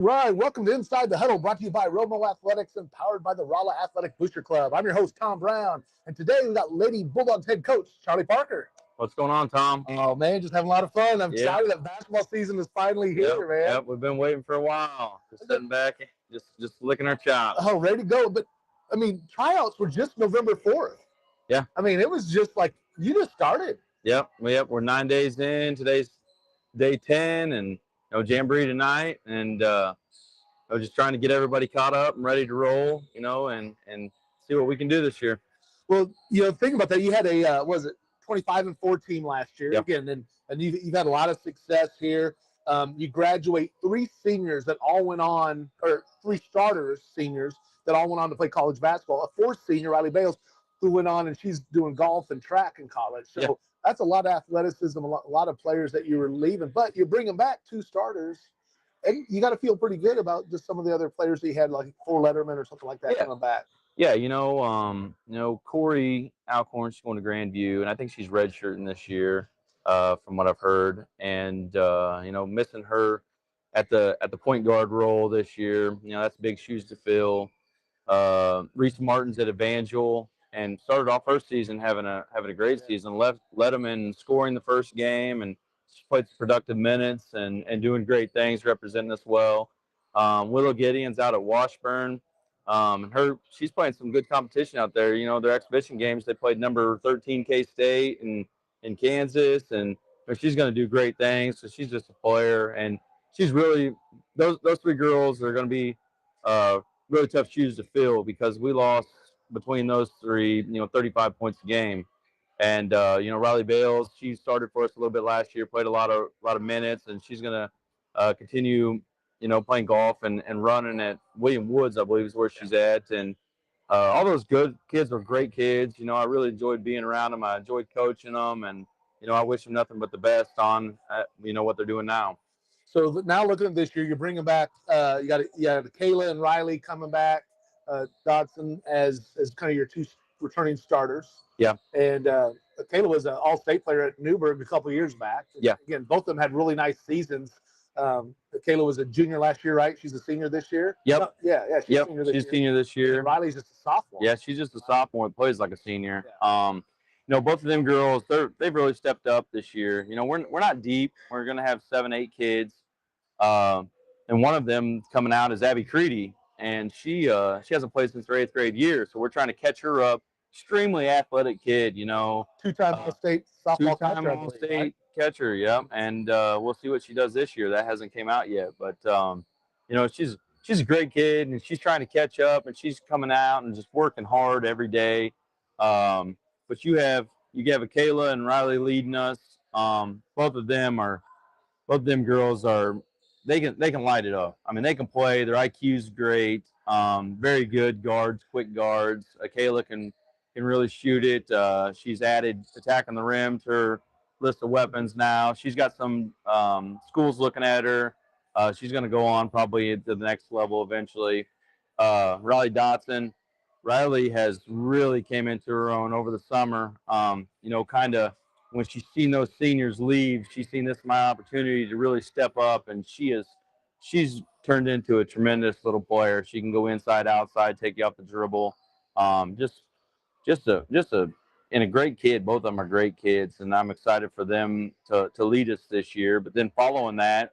Right, welcome to Inside the Huddle, brought to you by Romo Athletics and powered by the Rolla Athletic Booster Club. I'm your host, Tom Brown, and today we got Lady Bulldogs head coach, Charley Parker. What's going on, Tom? Oh, man, just having a lot of fun. I'm excited that basketball season is finally here, man. Yep, we've been waiting for a while. Just sitting back, just licking our chops. Oh, ready to go. But, I mean, tryouts were just November 4th. Yeah. I mean, it was just like, you just started. Yep, we're 9 days in. Today's day 10, and Jamboree tonight, and I was just trying to get everybody caught up and ready to roll, and see what we can do this year. Well, think about that. You had a, 25-4 team last year. Yep. Again, and you've had a lot of success here. You graduate 3 seniors that all went on, or 3 starters, seniors, that all went on to play college basketball. A 4th senior, Riley Bales, who went on and she's doing golf and track in college. So that's a lot of athleticism, a lot of players that you were leaving. But you're bringing back 2 starters. And you got to feel pretty good about just some of the other players that you had, like Cole Letterman or something like that coming back. Yeah, Corey Alcorn, she's going to Grandview, and I think she's redshirting this year, from what I've heard. And missing her at the point guard role this year, that's big shoes to fill. Reese Martin's at Evangel and started off her season having a great season. Led them in scoring the first game, and she played some productive minutes and doing great things, representing us well. Willow Gideon's out at Washburn. She's playing some good competition out there. Their exhibition games, they played number 13 K-State and in Kansas, and she's going to do great things. So she's just a player, and she's really those 3 girls are going to be really tough shoes to fill, because we lost between those 3, 35 points a game. And Riley Bales, she started for us a little bit last year, played a lot of minutes, and she's going to continue playing golf and running at William Woods, I believe is where she's at. And all those good kids are great kids. I really enjoyed being around them. I enjoyed coaching them, and I wish them nothing but the best on what they're doing now. So now looking at this year, you're bringing back you got Kayla and Riley coming back, Dodson as kind of your 2 returning starters. Yeah. And Kayla was an all-state player at Newburgh a couple of years back. Yeah. Again, both of them had really nice seasons. Kayla was a junior last year, right? She's a senior this year? Yep. She's senior this year. And Riley's just a sophomore. Yeah, she's just a sophomore and plays like a senior. Yeah. Both of them girls, they've really stepped up this year. We're not deep. We're going to have 7, 8 kids. And one of them coming out is Abby Creedy, and she hasn't played since her 8th grade year. So we're trying to catch her up. Extremely athletic kid, 2-time all-state softball catcher. 2-time all-state catcher, yeah. And we'll see what she does this year. That hasn't came out yet, but she's a great kid, and she's trying to catch up, and she's coming out and just working hard every day. But you have a Kayla and Riley leading us. Both of them girls they can light it up. I mean, they can play. Their IQ's great. Very good guards, quick guards. Kayla can really shoot it. She's added attacking the rim to her list of weapons now. She's got some schools looking at her. She's going to go on probably to the next level eventually. Riley Dotson. Riley has really came into her own over the summer. Kind of when she's seen those seniors leave, she's seen this my opportunity to really step up, and she's turned into a tremendous little player. She can go inside, outside, take you off the dribble. Just a great kid. Both of them are great kids, and I'm excited for them to lead us this year. But then following that,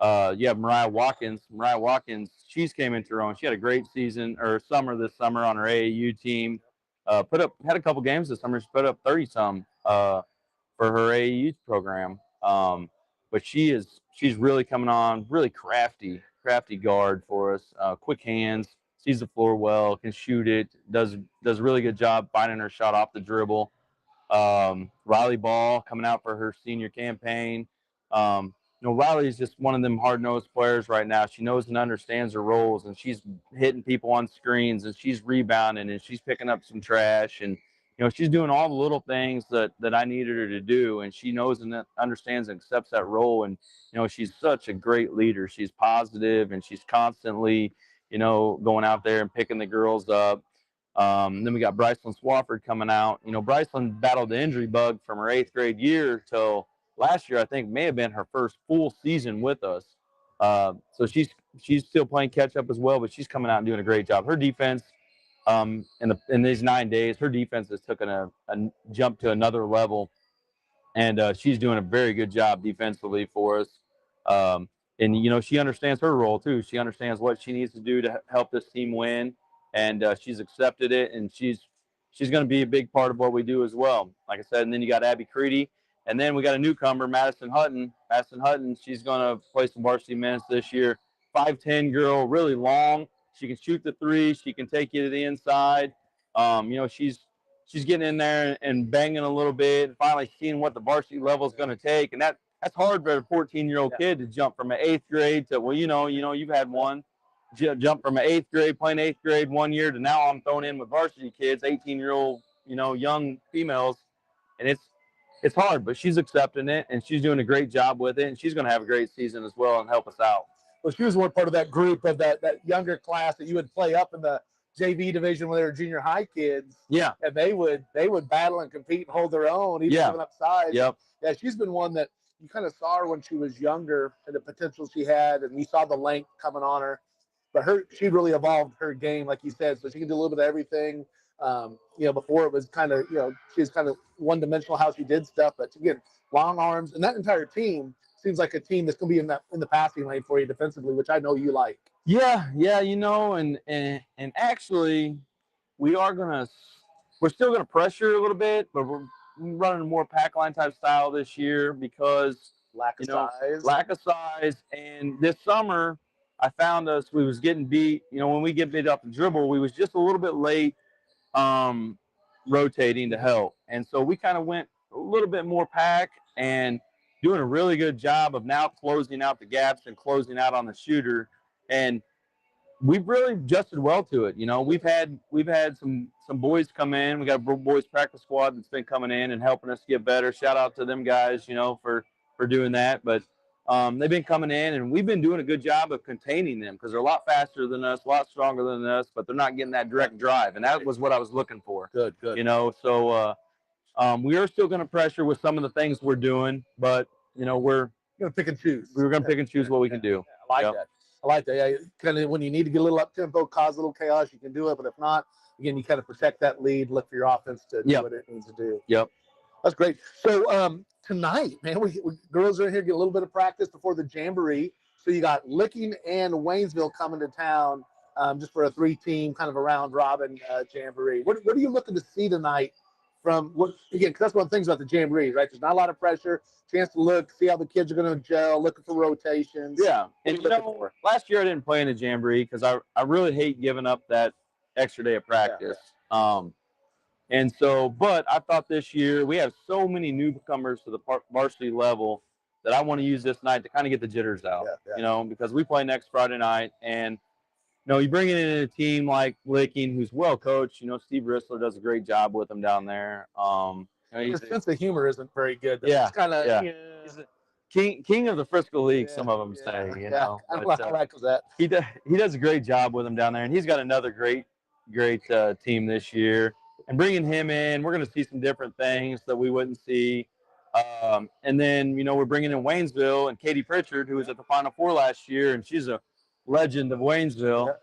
you have Mariah Watkins. Mariah Watkins, she's came into her own. She had a great season or this summer on her AAU team. Had a couple games this summer. She put up 30-some for her AAU program. But she's really coming on, really crafty guard for us. Quick hands, sees the floor well, can shoot it, does a really good job finding her shot off the dribble. Riley Ball coming out for her senior campaign. Riley is just one of them hard-nosed players right now. She knows and understands her roles, and she's hitting people on screens, and she's rebounding, and she's picking up some trash, and she's doing all the little things that I needed her to do, and she knows and understands and accepts that role. And she's such a great leader. She's positive, and she's constantly going out there and picking the girls up. Then we got Bryceland Swafford coming out. Bryceland battled the injury bug from her 8th grade year till last year. I think may have been her first full season with us. So she's still playing catch up as well, but she's coming out and doing a great job. Her defense, in these 9 days, her defense has taken a jump to another level, and she's doing a very good job defensively for us. And she understands her role too. She understands what she needs to do to help this team win, and she's accepted it, and she's going to be a big part of what we do as well. Like I said, and then you got Abby Creedy, and then we got a newcomer, Madison Hutton. Madison Hutton, she's going to play some varsity minutes this year. 5'10" girl, really long. She can shoot the three. She can take you to the inside. She's getting in there and banging a little bit, and finally seeing what the varsity level is going to take, and that's hard for a 14-year-old kid to jump from an 8th grade to, well, you've had one jump from an 8th grade, playing 8th grade 1 year, to now I'm thrown in with varsity kids, 18-year-old, young females, and it's hard, but she's accepting it, and she's doing a great job with it, and she's going to have a great season as well and help us out. Well, she was one part of that group of that younger class that you would play up in the JV division when they were junior high kids. Yeah. And they would battle and compete and hold their own, even coming up size. Yep. Yeah, she's been one that you kind of saw her when she was younger and the potential she had, and you saw the length coming on her. But she really evolved her game, like you said, so she can do a little bit of everything. Before it was kind of, she was kind of one-dimensional how she did stuff, but again, long arms, and that entire team seems like a team that's going to be in the passing lane for you defensively, which I know you like. Yeah, and actually, we're still gonna pressure a little bit, but we're running a more pack line type style this year because lack of size. And this summer, I found we was getting beat. When we get beat off the dribble, we was just a little bit late rotating to help, and so we kind of went a little bit more pack and doing a really good job of now closing out the gaps and closing out on the shooter. And we've really adjusted well to it. We've had some boys come in. We got a boys practice squad that's been coming in and helping us get better. Shout out to them guys, for doing that. But they've been coming in, and we've been doing a good job of containing them because they're a lot faster than us, a lot stronger than us, but they're not getting that direct drive. And that was what I was looking for. Good. So we are still going to pressure with some of the things we're doing, but we're going to pick and choose. We're going to pick and choose what we can do. I like that. Yeah, kind of when you need to get a little up tempo, cause a little chaos, you can do it. But if not, again, you kind of protect that lead, look for your offense to do what it needs to do. Yep. That's great. So tonight, man, we girls are in here get a little bit of practice before the Jamboree. So you got Licking and Waynesville coming to town just for a 3-team kind of a round robin Jamboree. What are you looking to see tonight? Because that's one of the things about the Jamboree, right? There's not a lot of pressure, chance to look, see how the kids are going to gel, looking for rotations. Yeah, and last year I didn't play in a Jamboree because I really hate giving up that extra day of practice. And so, but I thought this year we have so many newcomers to the varsity level that I want to use this night to kind of get the jitters out. Because we play next Friday night, and you bring in a team like Licking, who's well coached. Steve Rissler does a great job with them down there. His sense of humor isn't very good. Yeah, kind of He's the king of the Frisco League. Some of them say. I don't know how that goes. He does a great job with them down there, and he's got another great team this year. And bringing him in, we're going to see some different things that we wouldn't see. And then we're bringing in Waynesville and Katie Pritchard, who was at the Final Four last year, and she's a legend of Waynesville,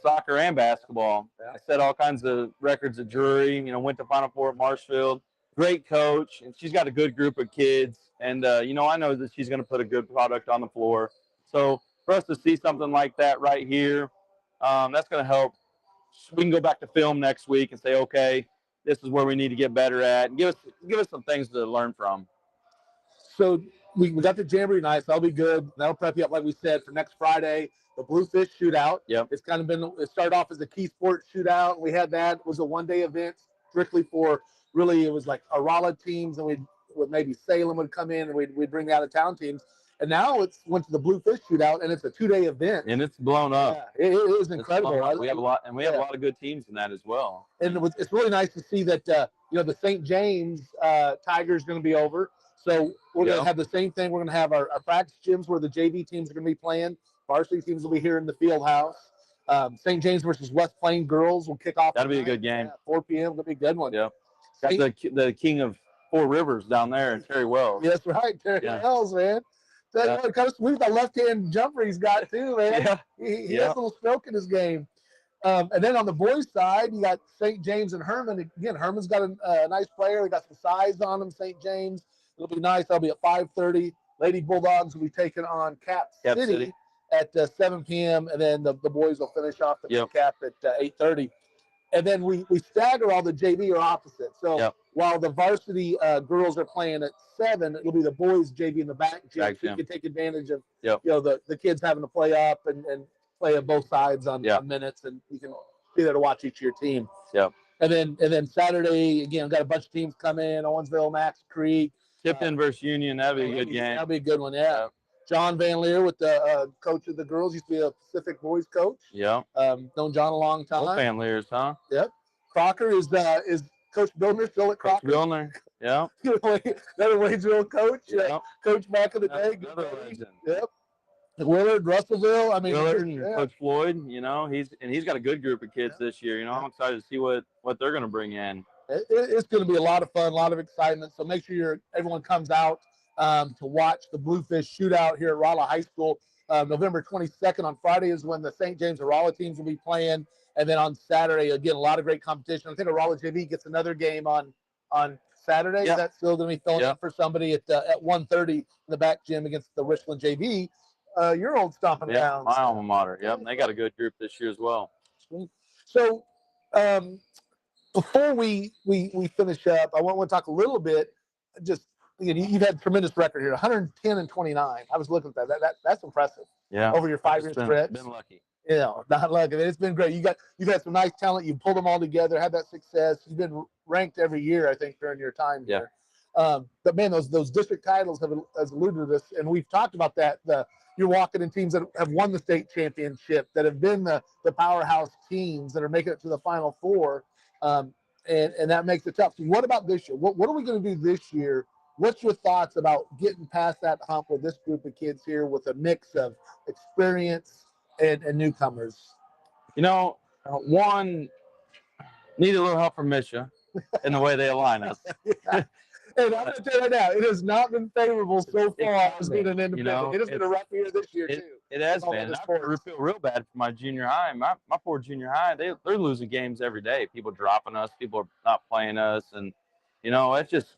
soccer and basketball. I set all kinds of records at Drury, went to Final Four at Marshfield. Great coach, and she's got a good group of kids. And, I know that she's going to put a good product on the floor. So for us to see something like that right here, that's going to help. We can go back to film next week and say, okay, this is where we need to get better at, and give us some things to learn from. So we got the Jamboree night, so that'll be good. That'll prep you up, like we said, for next Friday, the Bluefish Shootout. Yep. It's kind of it started off as a Key Sports Shootout. We had that. It was a one-day event strictly for, really, it was like a Rolla teams, and maybe Salem would come in, and we'd bring the out-of-town teams. And now it's went to the Bluefish Shootout, and it's a 2-day event. And it's blown up. Yeah, it is incredible. We have a lot, and we have a lot of good teams in that as well. And it's really nice to see that, the St. James Tigers going to be over. So we're going to have the same thing. We're going to have our practice gyms where the JV teams are going to be playing. Varsity teams will be here in the field house. St. James versus West Plain girls will kick off. That'll be a good game. 4 p.m. It'll be a good one. Yeah. Got the king of Four Rivers down there in Terry Wells. That's right. Terry Wells, man. That one kind of smooth. That left-hand jumper he's got too, man. Yeah. He has a little stroke in his game. And then on the boys' side, you got St. James and Herman. Again, Herman's got a nice player. They got some size on him. St. James. It'll be nice. That'll be at 5:30. Lady Bulldogs will be taking on Cap City at 7 p.m. And then the boys will finish off the Cap at 8:30. And then we stagger all the JV or opposite. So while the varsity girls are playing at 7, it'll be the boys JV in the back gym. So you can take advantage of the kids having to play up and play on both sides on minutes, and you can be there to watch each of your team. And then Saturday again, got a bunch of teams come in. Owensville, Max Creek, Tipton versus Union. That'd be a good game. That'd be a good one. Yeah. John Van Leer with the coach of the girls, used to be a Pacific boys coach. Known John a long time. Both Van Leers, huh? Yep. Crocker is Coach Billner still at Crocker. Billner, yeah. Another Waynesville coach. Coach back in the day. Another legend. Yep. Willard, Russellville. I mean, Willard and Coach Floyd. You know, he's got a good group of kids this year. You know, I'm excited to see what they're going to bring in. It's going to be a lot of fun, a lot of excitement. So make sure everyone comes out to watch the Bluefish shootout here at Rolla High School. November 22nd on Friday is when the St. James and Rolla teams will be playing. And then on Saturday, again, a lot of great competition. I think Rolla JV gets another game on Saturday. That's still going to be filling up for somebody at 1:30 in the back gym against the Richland JV. Your old stomping grounds. My alma mater. Yep, they got a good group this year as well. So before we finish up, I want to talk a little bit. Just you've had a tremendous record here, 110 and 29. I was looking at that. That's impressive. Yeah, over your 5-year stretch. Been lucky. Not lucky. It's been great. You've had some nice talent. You pulled them all together. Had that success. You've been ranked every year, I think, during your time here. But man, those district titles has alluded to this, and we've talked about that. You're walking in teams that have won the state championship, that have been the powerhouse teams that are making it to the Final Four, and that makes it tough. So what about this year? What are we going to do this year? What's your thoughts about getting past that hump with this group of kids here with a mix of experience and newcomers? You know, one, need a little help from Misha in the way they align us. And I'm going to tell you right now, it has not been favorable so far as being an independent. It has been a rough year this year, too. It has been. I feel real bad for my junior high. My poor junior high, they're losing games every day. People dropping us. People are not playing us. And, you know, it's just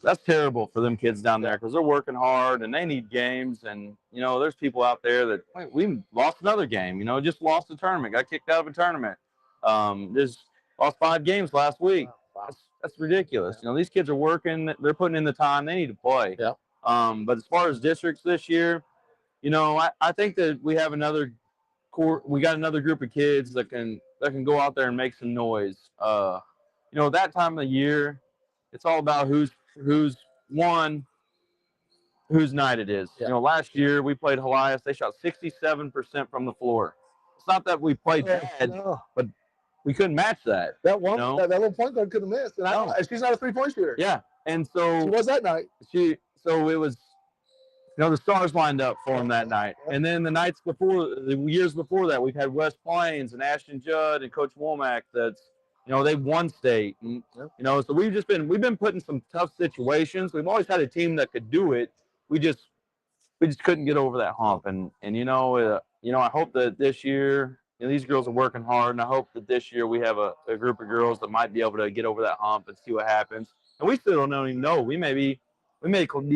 that's terrible for them kids down there because they're working hard and they need games. And, you know, there's people out there that, we lost another game. You know, just lost a tournament, got kicked out of a tournament. Just lost 5 games last week. Wow. That's ridiculous. You know, these kids are working. They're putting in the time. They need to play. But as far as districts this year, you know, I think that we have another group of kids that can go out there and make some noise. You know, that time of the year, it's all about whose night it is. You know, last year we played Helias. They shot 67% from the floor. It's not that we played bad, but we couldn't match that. That one, that little point guard couldn't miss. And she's not a 3-point shooter. Yeah. And so she was that night. So it was, you know, the stars lined up for him that night. And then the years before that, we've had West Plains and Ashton Judd and Coach Womack that's, you know, they've won state. And, you know, so we've been put in some tough situations. We've always had a team that could do it. We just couldn't get over that hump. And you know, I hope that this year, you know, these girls are working hard, and I hope that this year we have a group of girls that might be able to get over that hump and see what happens. And we still don't even know. We may be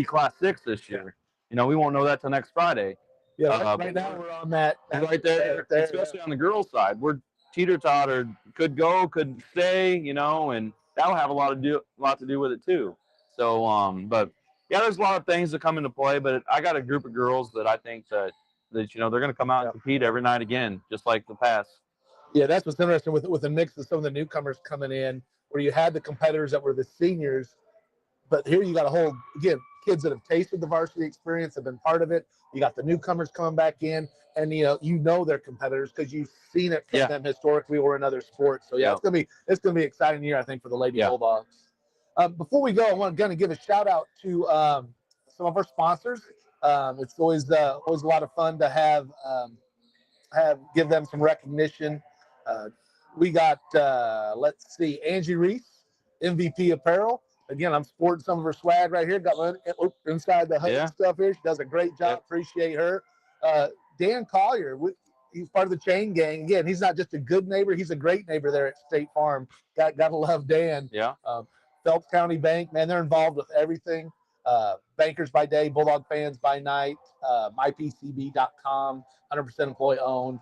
Class 6 this year. You know, we won't know that till next Friday. Yeah, right now we're on that. Right there, especially on the girls' side. We're teeter-totter, could go, could stay, you know, and that'll have a lot to do with it too. So, but yeah, there's a lot of things that come into play, but I got a group of girls that I think that you know, they're going to come out and compete every night again, just like the past. Yeah, that's what's interesting with a mix of some of the newcomers coming in, where you had the competitors that were the seniors, but here you got a whole, again, kids that have tasted the varsity experience, have been part of it. You got the newcomers coming back in, and you know they're competitors because you've seen it from them historically or in other sports. So it's gonna be an exciting year, I think, for the Lady Bulldogs. Before we go, I want to give a shout out to some of our sponsors. It's always a lot of fun to give them some recognition. We got let's see, Angie Reese, MVP Apparel. again, I'm sporting some of her swag right here. Got my inside the hut stuff here. She does a great job. Appreciate her. Dan Collier, he's part of the chain gang. Again, he's not just a good neighbor, he's a great neighbor there at State Farm. Gotta love Dan. Yeah. Phelps County Bank, man, they're involved with everything. Bankers by day, Bulldog fans by night. mypcb.com, 100% employee owned.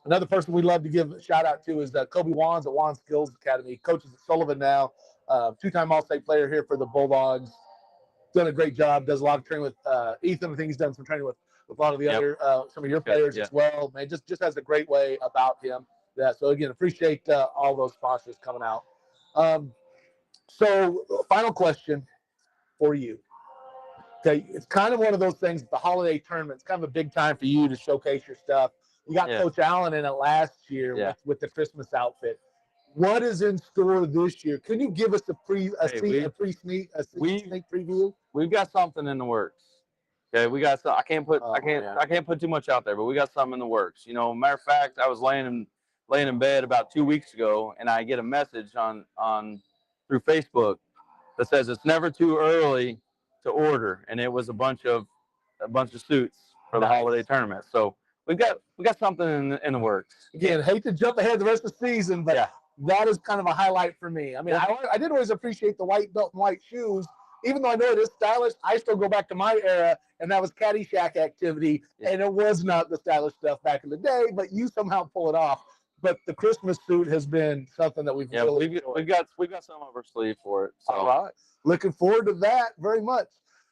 Another person we love to give a shout out to is Kobe Wands at Wands Skills Academy. Coaches at Sullivan now. Two-time All-State player here for the Bulldogs. Done a great job. Does a lot of training with Ethan. I think he's done some training with a lot of the other some of your players as well. Man, just has a great way about him. So again, appreciate all those sponsors coming out. So final question for you. Okay, it's kind of one of those things. The holiday tournament, it's kind of a big time for you to showcase your stuff. You got Coach Allen in it last year with the Christmas outfit. What is in store this year? Can you give us a sneak preview? We've got something in the works. Okay, we got some. I can't put too much out there, but we got something in the works. You know, matter of fact, I was laying in bed about 2 weeks ago, and I get a message through Facebook that says it's never too early to order, and it was a bunch of suits for the holiday tournament. So we got something in the works. Again, hate to jump ahead the rest of the season, but that is kind of a highlight for me. I mean, I did always appreciate the white belt and white shoes. Even though I know it is stylish, I still go back to my era, and that was Caddyshack activity, and it was not the stylish stuff back in the day, but you somehow pull it off. But the Christmas suit has been something that we've we've got some of our sleeve for it. So. All right, looking forward to that very much.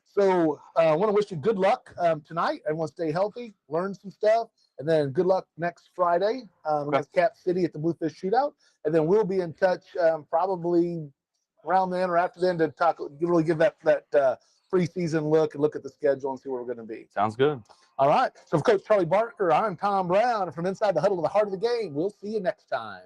So I want to wish you good luck tonight. Everyone stay healthy, learn some stuff, and then good luck next Friday against Cap City at the Bluefish Shootout. And then we'll be in touch probably around then or after then to talk, really give that preseason look and look at the schedule and see where we're going to be. Sounds good. All right. So for Coach Charlie Barker, I'm Tom Brown. And from inside the huddle of the heart of the game, we'll see you next time.